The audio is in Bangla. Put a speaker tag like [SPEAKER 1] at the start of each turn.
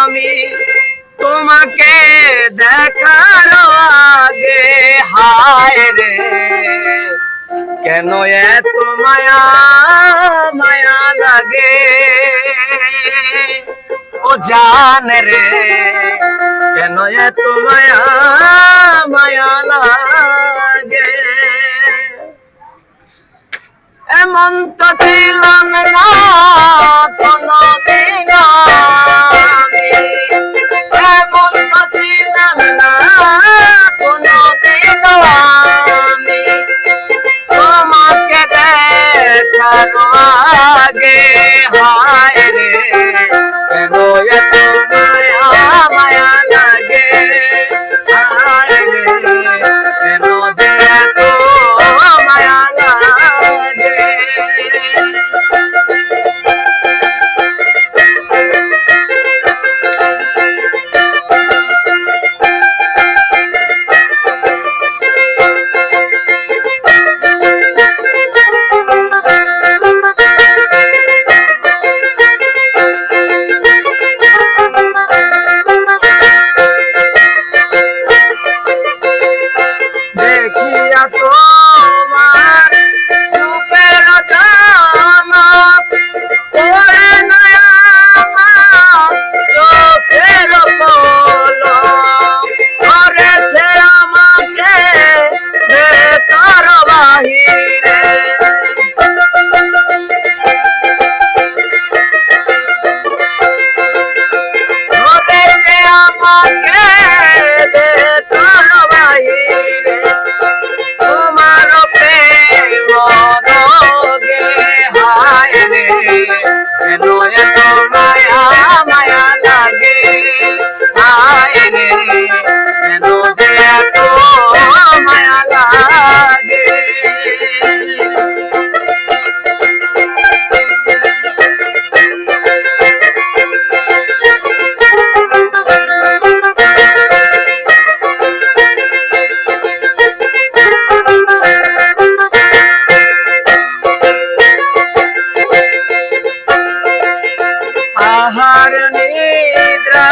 [SPEAKER 1] আমি তোমাকে দেখার আগে হায় রে কেন এত মায়া মায়া লাগে ও জান রে কেন এত মায়া মায়া লাগে এমন তো ছিলাম না কোনদিন আমি এমন তো ছিলাম না কোনদিন আমি তোমাকে দেখার আগে হায় রে কেন এত মায়া মায়া লাগে হায় রে কেন যে এত মায়া লাগে দেখিয়া তোমার রূপের ঝলক পড়ে না আমার চোখের পলক করেছে আমাকে ভেতর বাহিরে করেছে আমাকে ভেতর বাহিরে তোমার প্রেম রোগে হায় রে কেন এত মায়া মায়া লাগে হায় রে কেন যে এত মায়া লাগে আহার নিদ্রা